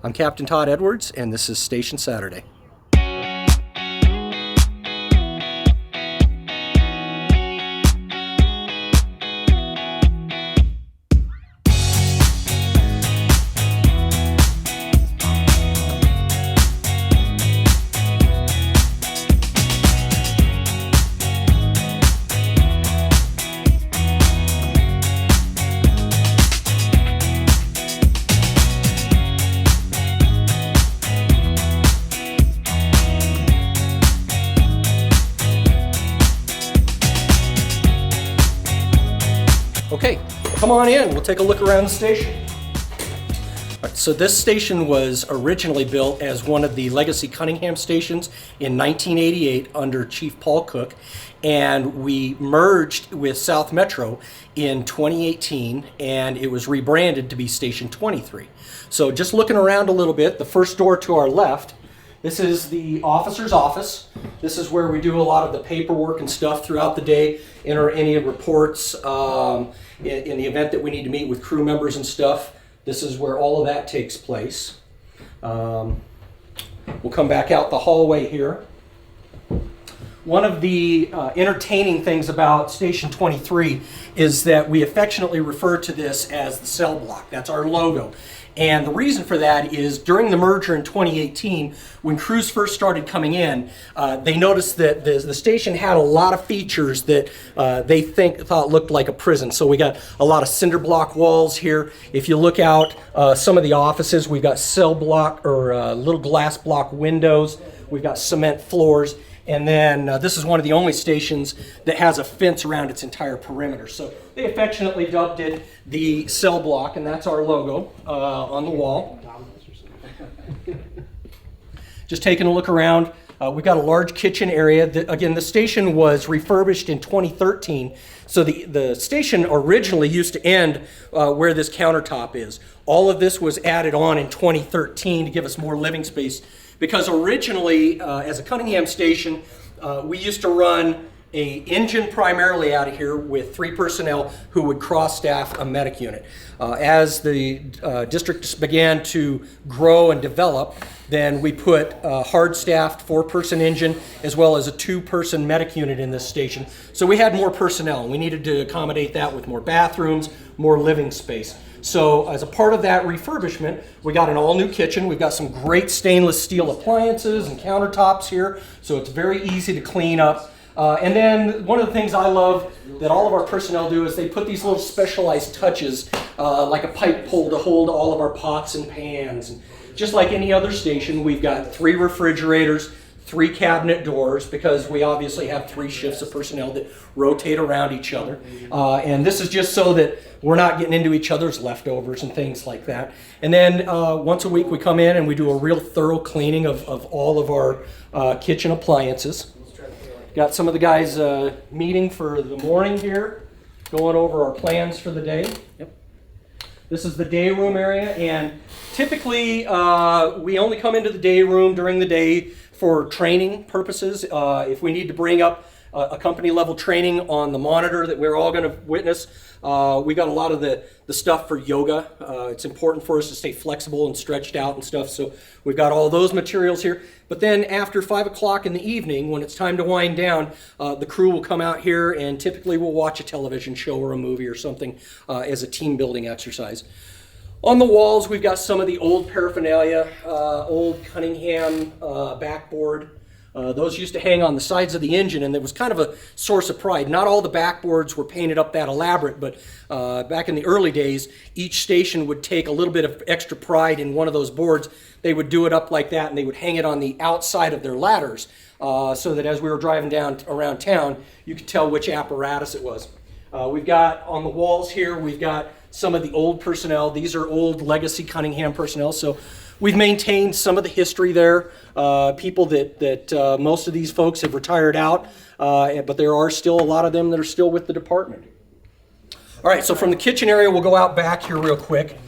I'm Captain Todd Edwards, and this is Station Saturday. Okay, come on in. We'll take a look around the station. All right, so this station was originally built as one of the legacy Cunningham stations in 1988 under Chief Paul Cook, and we merged with South Metro in 2018, and it was rebranded to be Station 23. So just looking around a little bit, the first door to our left, this is the officer's office. This is where we do a lot of the paperwork and stuff throughout the day, enter any reports in the event that we need to meet with crew members and stuff. This is where all of that takes place. We'll come back out the hallway here. One of the entertaining things about Station 23 is that we affectionately refer to this as the cell block. That's our logo. And the reason for that is during the merger in 2018, when crews first started coming in, they noticed that the station had a lot of features that they thought looked like a prison. So we got a lot of cinder block walls here. If you look out some of the offices, we've got cell block or little glass block windows. We've got cement floors. And then this is one of the only stations that has a fence around its entire perimeter. So they affectionately dubbed it the cell block, and that's our logo on the wall. Just taking a look around, we've got a large kitchen area. Again, the station was refurbished in 2013. So the station originally used to end where this countertop is. All of this was added on in 2013 to give us more living space. Because originally, as a Cunningham station, we used to run an engine primarily out of here with 3 personnel who would cross-staff a medic unit. As the district began to grow and develop, then we put a hard-staffed 4-person engine as well as a 2-person medic unit in this station. So we had more personnel, and we needed to accommodate that with more bathrooms, more living space. So as a part of that refurbishment, we got an all-new kitchen. We've got some great stainless steel appliances and countertops here, so it's very easy to clean up. And then one of the things I love that all of our personnel do is they put these little specialized touches, like a pipe pull to hold all of our pots and pans. And just like any other station, we've got 3 refrigerators, 3 cabinet doors, because we obviously have 3 shifts of personnel that rotate around each other. And this is just so that we're not getting into each other's leftovers and things like that. And then once a week we come in and we do a real thorough cleaning of all of our kitchen appliances. Got some of the guys meeting for the morning here, going over our plans for the day. Yep. This is the day room area, and typically we only come into the day room during the day for training purposes. If we need to bring up a company level training on the monitor that we're all going to witness, we got a lot of the stuff for yoga. It's important for us to stay flexible and stretched out and stuff, so we've got all those materials here. But then after 5 o'clock in the evening, when it's time to wind down, the crew will come out here and typically we'll watch a television show or a movie or something as a team building exercise. On the walls, we've got some of the old paraphernalia, old Cunningham backboard. Those used to hang on the sides of the engine, and it was kind of a source of pride. Not all the backboards were painted up that elaborate, but back in the early days, each station would take a little bit of extra pride in one of those boards. They would do it up like that, and they would hang it on the outside of their ladders so that as we were driving down around town, you could tell which apparatus it was. We've got on the walls here, we've got some of the old personnel. These are old legacy Cunningham personnel, so we've maintained some of the history there. People that most of these folks have retired out, but there are still a lot of them that are still with the department. All right, so from the kitchen area, we'll go out back here real quick.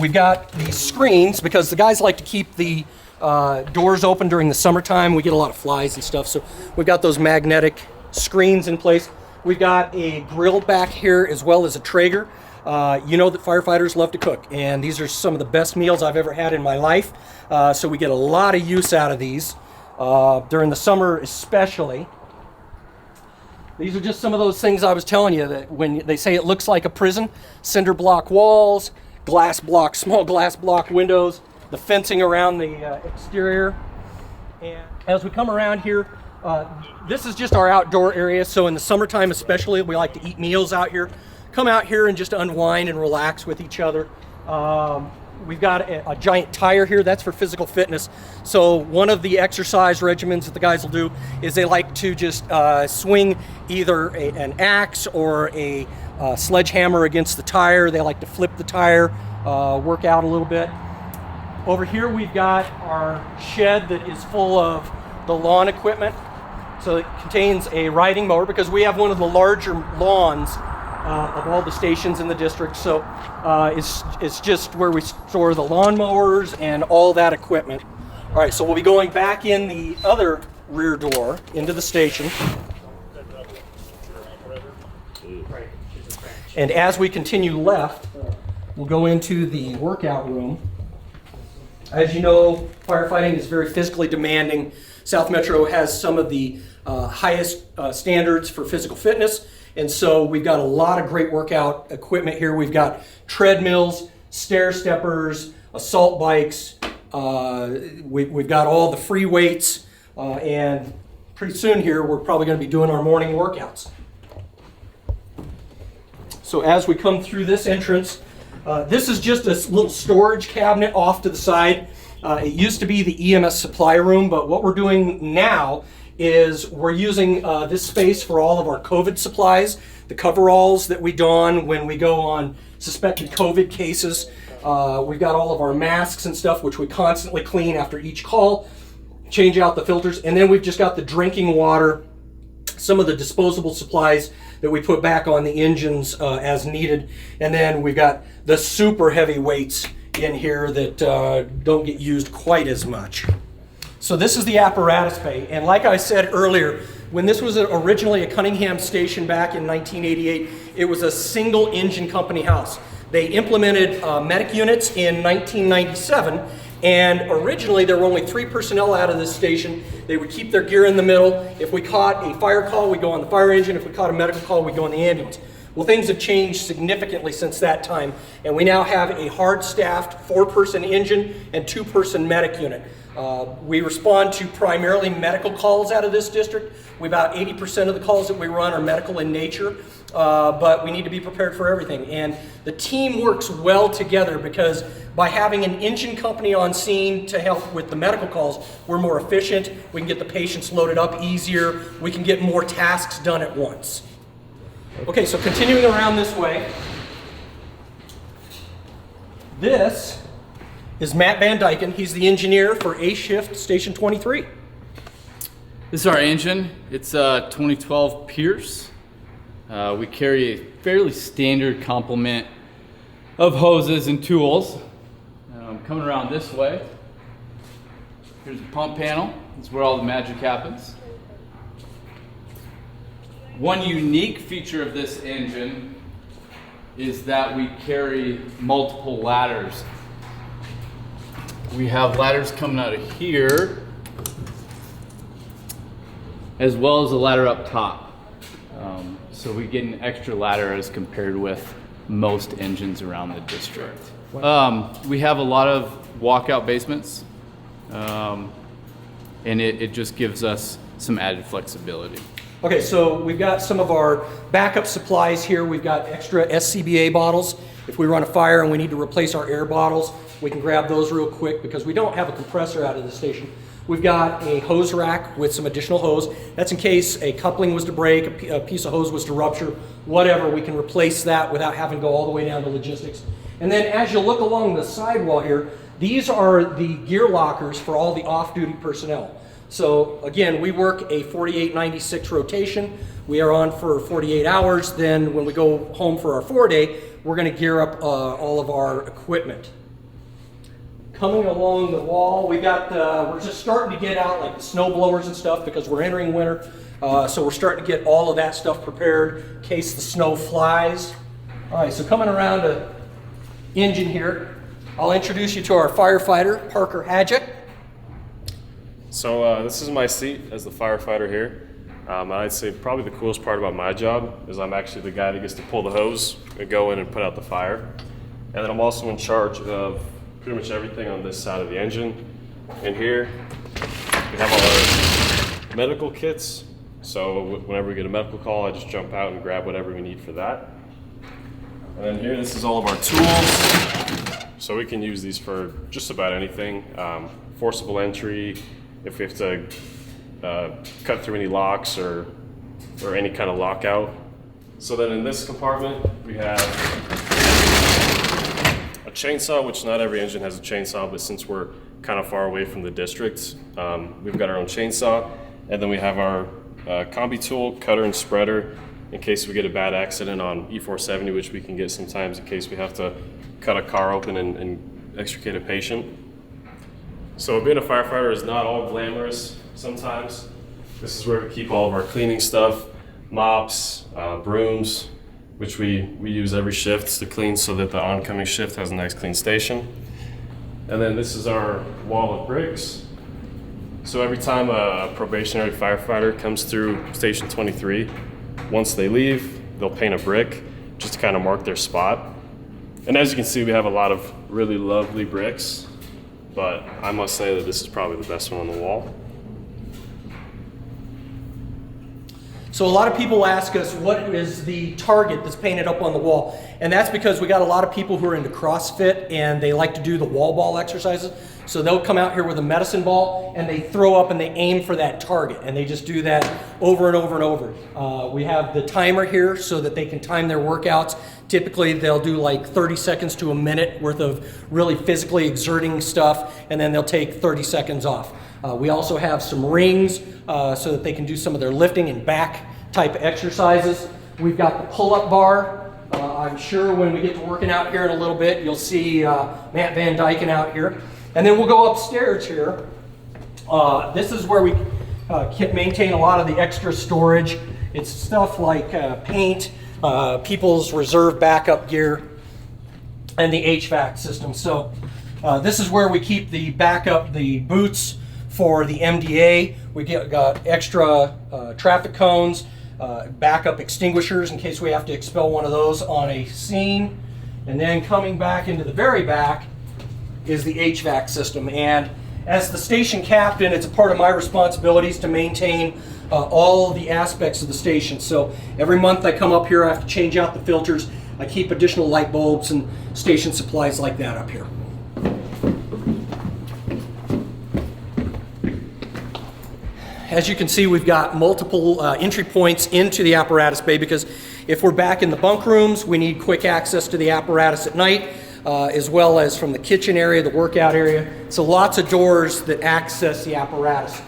We've got these screens because the guys like to keep the doors open during the summertime. We get a lot of flies and stuff, so we've got those magnetic screens in place. We've got a grill back here as well as a Traeger. you know that firefighters love to cook, and these are some of the best meals I've ever had in my life. So we get a lot of use out of these during the summer especially. These are just some of those things I was telling you, that when they say it looks like a prison: cinder block walls, small glass block windows, the fencing around the exterior. And as we come around here, this is just our outdoor area. So in the summertime especially, we like to eat meals out here. Come out here and just unwind and relax with each other. We've got a giant tire here. That's for physical fitness. So one of the exercise regimens that the guys will do is they like to just swing either an axe or a sledgehammer against the tire. They like to flip the tire, work out a little bit. Over here we've got our shed that is full of the lawn equipment. So it contains a riding mower, because we have one of the larger lawns of all the stations in the district. So it's just where we store the lawn mowers and all that equipment. All right, so we'll be going back in the other rear door into the station. And as we continue left, we'll go into the workout room. As you know, firefighting is very physically demanding. South Metro has some of the highest standards for physical fitness. And so we've got a lot of great workout equipment here. We've got treadmills, stair steppers, assault bikes. We've got all the free weights. And pretty soon here, we're probably going to be doing our morning workouts. So as we come through this entrance, this is just a little storage cabinet off to the side. It used to be the EMS supply room, but what we're doing now is we're using this space for all of our COVID supplies, the coveralls that we don when we go on suspected COVID cases. We've got all of our masks and stuff, which we constantly clean after each call, change out the filters, and then we've just got the drinking water, some of the disposable supplies that we put back on the engines as needed, and then we've got the super heavy weights in here that don't get used quite as much. So this is the apparatus bay, and like I said earlier, when this was originally a Cunningham station back in 1988, it was a single engine company house. They implemented medic units in 1997, and originally there were only 3 personnel out of this station. They would keep their gear in the middle. If we caught a fire call, we'd go on the fire engine. If we caught a medical call, we'd go on the ambulance. Well, things have changed significantly since that time, and we now have a hard-staffed 4-person engine and 2-person medic unit. We respond to primarily medical calls out of this district. About 80% of the calls that we run are medical in nature, but we need to be prepared for everything. And the team works well together, because by having an engine company on scene to help with the medical calls, we're more efficient. We can get the patients loaded up easier. We can get more tasks done at once. Okay, so continuing around this way, this is Matt Van Dyken. He's the engineer for A Shift Station 23. This is our engine. It's a 2012 Pierce. We carry a fairly standard complement of hoses and tools. Coming around this way, here's the pump panel. That's where all the magic happens. One unique feature of this engine is that we carry multiple ladders. We have ladders coming out of here, as well as a ladder up top. So we get an extra ladder as compared with most engines around the district. We have a lot of walkout basements, and it just gives us some added flexibility. Okay, so we've got some of our backup supplies here. We've got extra SCBA bottles. If we run a fire and we need to replace our air bottles, we can grab those real quick because we don't have a compressor out of the station. We've got a hose rack with some additional hose. That's in case a coupling was to break, a piece of hose was to rupture, whatever, we can replace that without having to go all the way down to logistics. And then as you look along the sidewall here, these are the gear lockers for all the off-duty personnel. So again, we work a 48-96 rotation. We are on for 48 hours. Then when we go home for our 4-day, we're going to gear up all of our equipment. Coming along the wall, we're just starting to get out like the snow blowers and stuff because we're entering winter. So we're starting to get all of that stuff prepared in case the snow flies. All right, so coming around to engine here, I'll introduce you to our firefighter, Parker Hadget. So this is my seat as the firefighter here. And I'd say probably the coolest part about my job is I'm actually the guy that gets to pull the hose and go in and put out the fire. And then I'm also in charge of pretty much everything on this side of the engine. In here, we have all our medical kits. So whenever we get a medical call, I just jump out and grab whatever we need for that. And then here, this is all of our tools. So we can use these for just about anything. Forcible entry, if we have to cut through any locks or any kind of lockout. So then in this compartment, we have a chainsaw, which not every engine has a chainsaw, but since we're kind of far away from the district, we've got our own chainsaw. And then we have our combi tool, cutter and spreader, in case we get a bad accident on E470, which we can get sometimes in case we have to cut a car open and extricate a patient. So being a firefighter is not all glamorous sometimes. This is where we keep all of our cleaning stuff, mops, brooms, which we use every shift to clean so that the oncoming shift has a nice clean station. And then this is our wall of bricks. So every time a probationary firefighter comes through Station 23, once they leave, they'll paint a brick just to kind of mark their spot. And as you can see, we have a lot of really lovely bricks, but I must say that this is probably the best one on the wall. So a lot of people ask us, what is the target that's painted up on the wall? And that's because we got a lot of people who are into CrossFit and they like to do the wall ball exercises. So they'll come out here with a medicine ball and they throw up and they aim for that target. And they just do that over and over and over. We have the timer here so that they can time their workouts. Typically they'll do like 30 seconds to a minute worth of really physically exerting stuff, and then they'll take 30 seconds off. We also have some rings so that they can do some of their lifting and back type exercises. We've got the pull-up bar. I'm sure when we get to working out here in a little bit, you'll see Matt Van Dyken out here. And then we'll go upstairs here. This is where we maintain a lot of the extra storage. It's stuff like paint, people's reserve backup gear, and the HVAC system. So this is where we keep the backup, the boots for the MDA. We got extra traffic cones, backup extinguishers in case we have to expel one of those on a scene. And then coming back into the very back is the HVAC system. And as the station captain, it's a part of my responsibilities to maintain all the aspects of the station. So every month I come up here, I have to change out the filters. I keep additional light bulbs and station supplies like that up here. As you can see, we've got multiple entry points into the apparatus bay, because if we're back in the bunk rooms, we need quick access to the apparatus at night, as well as from the kitchen area, the workout area. So lots of doors that access the apparatus.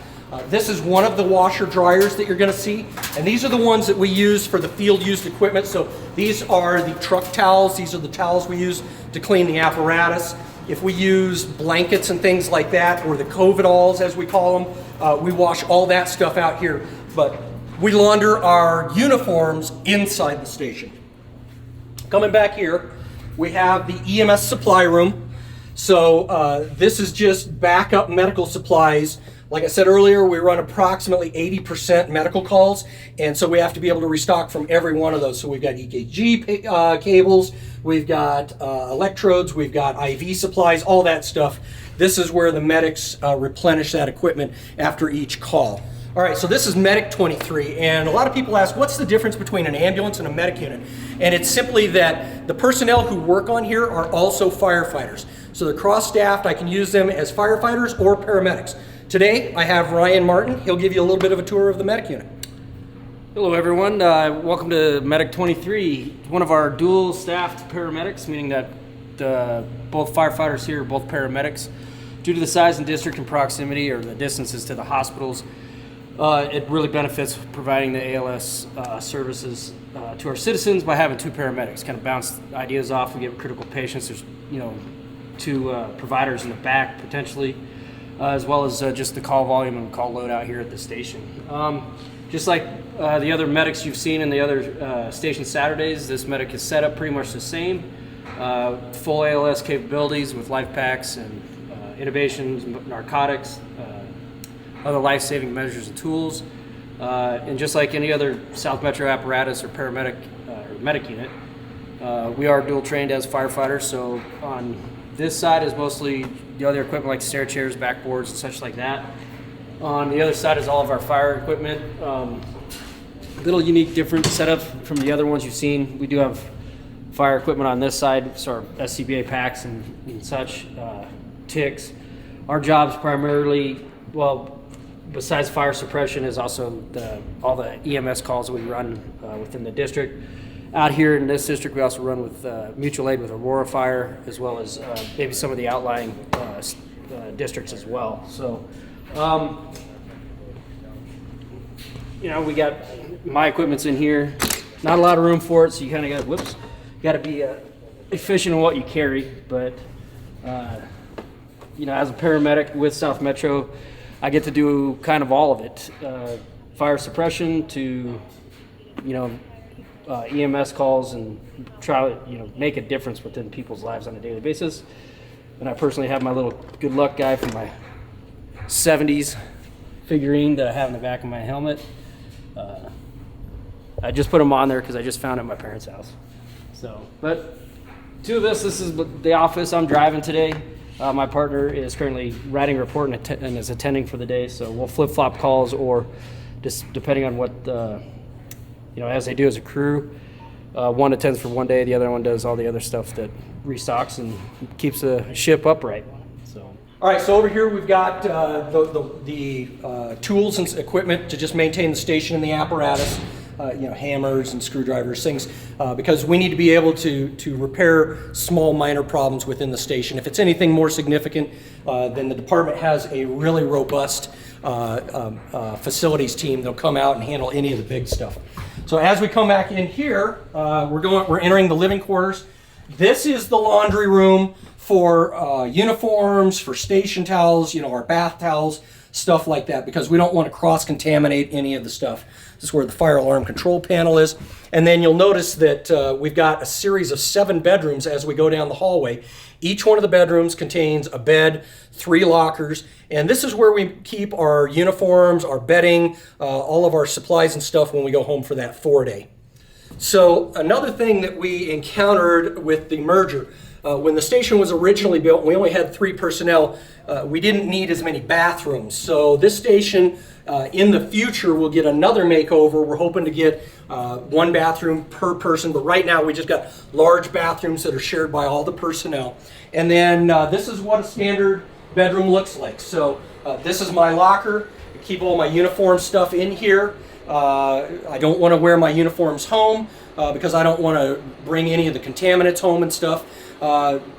This is one of the washer dryers that you're going to see, and these are the ones that we use for the field used equipment. So these are the truck towels. These are the towels we use to clean the apparatus. If we use blankets and things like that, or the COVID-alls as we call them, we wash all that stuff out here. But we launder our uniforms inside the station. Coming back here, we have the EMS supply room. So this is just backup medical supplies. Like I said earlier, we run approximately 80% medical calls, and so we have to be able to restock from every one of those. So we've got EKG cables, we've got electrodes, we've got IV supplies, all that stuff. This is where the medics replenish that equipment after each call. All right, so this is Medic 23, and a lot of people ask, what's the difference between an ambulance and a medic unit? And it's simply that the personnel who work on here are also firefighters. So they're cross-staffed. I can use them as firefighters or paramedics. Today, I have Ryan Martin. He'll give you a little bit of a tour of the medic unit. Hello everyone, welcome to Medic 23, one of our dual staffed paramedics, meaning that both firefighters here are both paramedics. Due to the size and district and proximity, or the distances to the hospitals, it really benefits providing the ALS services to our citizens by having two paramedics. Kind of bounce ideas off. We get critical patients. There's two providers in the back potentially, as well as just the call volume and call load out here at the station. Just like the other medics you've seen in the other station Saturdays, this medic is set up pretty much the same. Full ALS capabilities with life packs and intubations, narcotics, other life-saving measures and tools. And just like any other South Metro apparatus or paramedic or medic unit, we are dual trained as firefighters. So on this side is mostly the other equipment like stair chairs, backboards, and such like that. On the other side is all of our fire equipment. Little unique, different setup from the other ones you've seen. We do have fire equipment on this side, so our SCBA packs and such, ticks. Our job's primarily, well, besides fire suppression, is also all the EMS calls that we run within the district. Out here in this district, we also run with mutual aid with Aurora Fire, as well as maybe some of the outlying districts as well. So, you know, we got my equipment's in here. Not a lot of room for it, so you kind of got to be efficient in what you carry. But you know, as a paramedic with South Metro, I get to do kind of all of it, fire suppression to, you know, EMS calls, and try to, you know, make a difference within people's lives on a daily basis. And I personally have my little good luck guy from my 70s figurine that I have in the back of my helmet. I just put him on there because I just found it at my parents' house. So, but two of us, this is the office I'm driving today. My partner is currently writing a report and is attending for the day, so we'll flip-flop calls, or just depending on what, you know, as they do as a crew. One attends for one day, the other one does all the other stuff that restocks and keeps the ship upright. So. All right, so over here we've got the tools and equipment to just maintain the station and the apparatus. You know, hammers and screwdrivers, things, because we need to be able to repair small minor problems within the station. If it's anything more significant, then the department has a really robust facilities team. They'll come out and handle any of the big stuff. So as we come back in here, we're entering the living quarters. This is the laundry room for uniforms, for station towels, you know, our bath towels, stuff like that, because we don't want to cross-contaminate any of the stuff. This is where the fire alarm control panel is. And then you'll notice that we've got a series of 7 bedrooms as we go down the hallway. Each one of the bedrooms contains a bed, 3 lockers, and this is where we keep our uniforms, our bedding, all of our supplies and stuff when we go home for that 4-day. So another thing that we encountered with the merger, when the station was originally built, we only had 3 personnel. We didn't need as many bathrooms. So this station, in the future, will get another makeover. We're hoping to get 1 bathroom per person, but right now we just got large bathrooms that are shared by all the personnel. And then this is what a standard bedroom looks like. So this is my locker. I keep all my uniform stuff in here. I don't want to wear my uniforms home because I don't want to bring any of the contaminants home and stuff.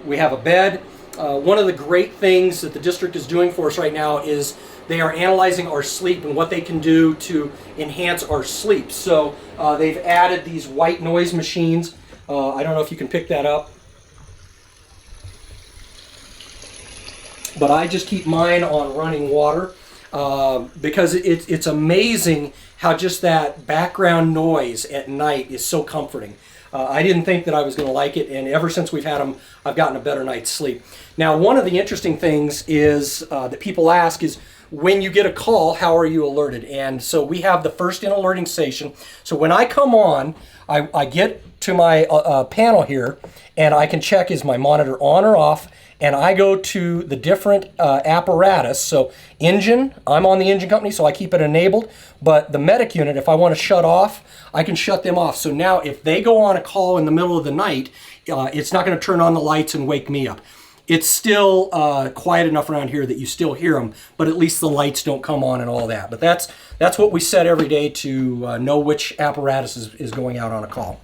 We have a bed. One of the great things that the district is doing for us right now is they are analyzing our sleep and what they can do to enhance our sleep. So they've added these white noise machines. I don't know if you can pick that up, but I just keep mine on running water because it's amazing how just that background noise at night is so comforting. I didn't think that I was going to like it, and ever since we've had them, I've gotten a better night's sleep. Now, one of the interesting things is that people ask is, when you get a call, how are you alerted? And so we have the first in alerting station. So when I come on, I get to my panel here, and I can check, is my monitor on or off? And I go to the different apparatus. So engine, I'm on the engine company, so I keep it enabled. But the medic unit, if I want to shut off, I can shut them off. So now if they go on a call in the middle of the night, it's not going to turn on the lights and wake me up. It's still quiet enough around here that you still hear them, but at least the lights don't come on and all that. But that's what we set every day to know which apparatus is going out on a call.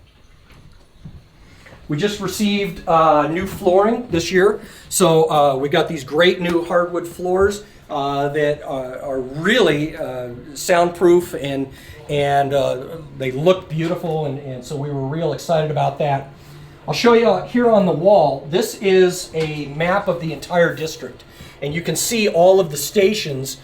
We just received new flooring this year, so we got these great new hardwood floors that are really soundproof, and they look beautiful, and so we were real excited about that. I'll show you here on the wall. This is a map of the entire district, and you can see all of the stations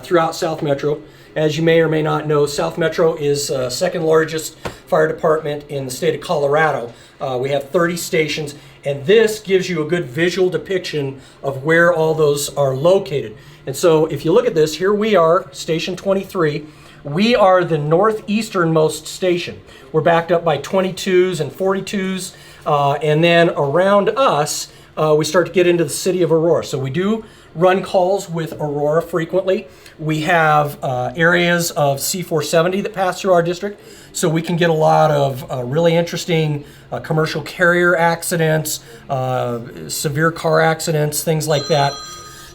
throughout South Metro. As you may or may not know, South Metro is second largest fire department in the state of Colorado. We have 30 stations, and this gives you a good visual depiction of where all those are located. And so if you look at this, here we are, Station 23. We are the northeasternmost station. We're backed up by 22s and 42s, and then around us, we start to get into the city of Aurora. So we do run calls with Aurora frequently. We have areas of C470 that pass through our district, so we can get a lot of really interesting commercial carrier accidents, severe car accidents, things like that.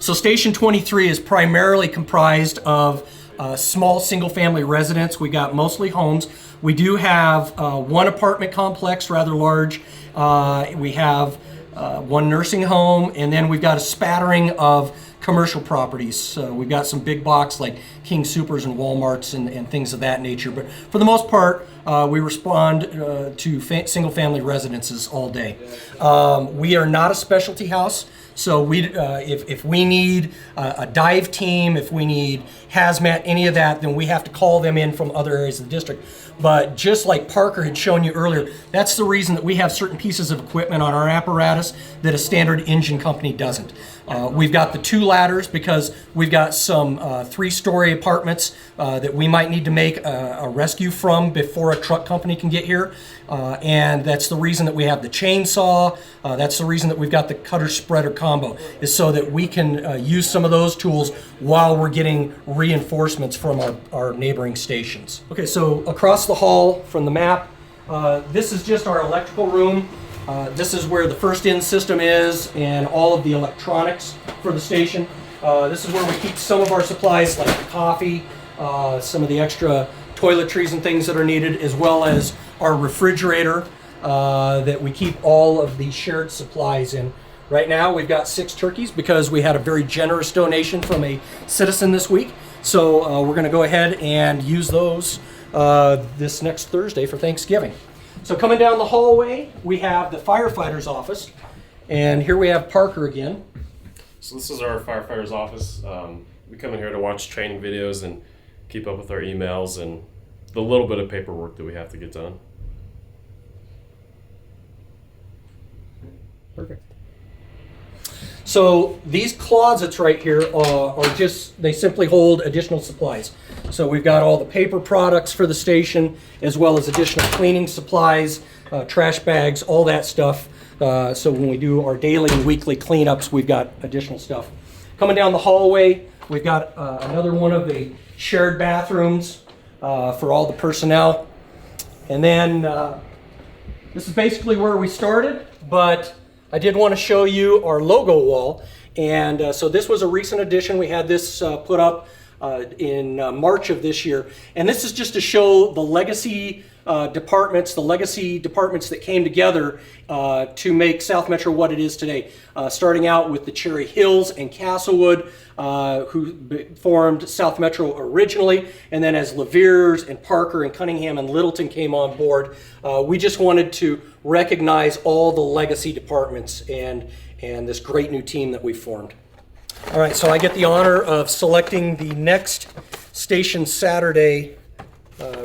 So Station 23 is primarily comprised of small single-family residents. We got mostly homes. We do have one apartment complex, rather large. We have one nursing home, and then we've got a spattering of commercial properties. So we've got some big box like King Soopers and Walmarts and things of that nature. But for the most part, we respond to single-family residences all day. We are not a specialty house. So if we need a dive team, if we need hazmat, any of that, then we have to call them in from other areas of the district. But just like Parker had shown you earlier, that's the reason that we have certain pieces of equipment on our apparatus that a standard engine company doesn't. We've got the 2 ladders because we've got some 3-story apartments that we might need to make a rescue from before a truck company can get here. And that's the reason that we have the chainsaw. That's the reason that we've got the cutter spreader combo, is so that we can use some of those tools while we're getting reinforcements from our neighboring stations. Okay, so across the hall from the map, this is just our electrical room. This is where the first in system is and all of the electronics for the station. This is where we keep some of our supplies like the coffee, some of the extra toiletries and things that are needed, as well as our refrigerator that we keep all of the shared supplies in. Right now we've got 6 turkeys because we had a very generous donation from a citizen this week. So we're going to go ahead and use those this next Thursday for Thanksgiving. So coming down the hallway, we have the firefighter's office, and here we have Parker again. So this is our firefighter's office. We come in here to watch training videos and keep up with our emails and the little bit of paperwork that we have to get done. Perfect. So these closets right here they simply hold additional supplies. So we've got all the paper products for the station, as well as additional cleaning supplies, trash bags, all that stuff. So when we do our daily and weekly cleanups, we've got additional stuff. Coming down the hallway, we've got another one of the shared bathrooms for all the personnel. And then this is basically where we started, but I did want to show you our logo wall. And so this was a recent addition. We had this put up in March of this year. And this is just to show the legacy departments that came together to make South Metro what it is today. Starting out with the Cherry Hills and Castlewood, who formed South Metro originally, and then as Levere's and Parker and Cunningham and Littleton came on board, we just wanted to recognize all the legacy departments and this great new team that we formed. All right, so I get the honor of selecting the next Station Saturday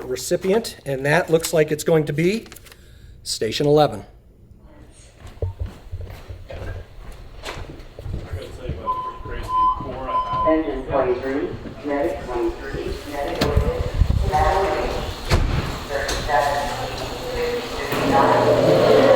recipient, and that looks like it's going to be Station 11. Engine 23, medic 23, medic 37, 59.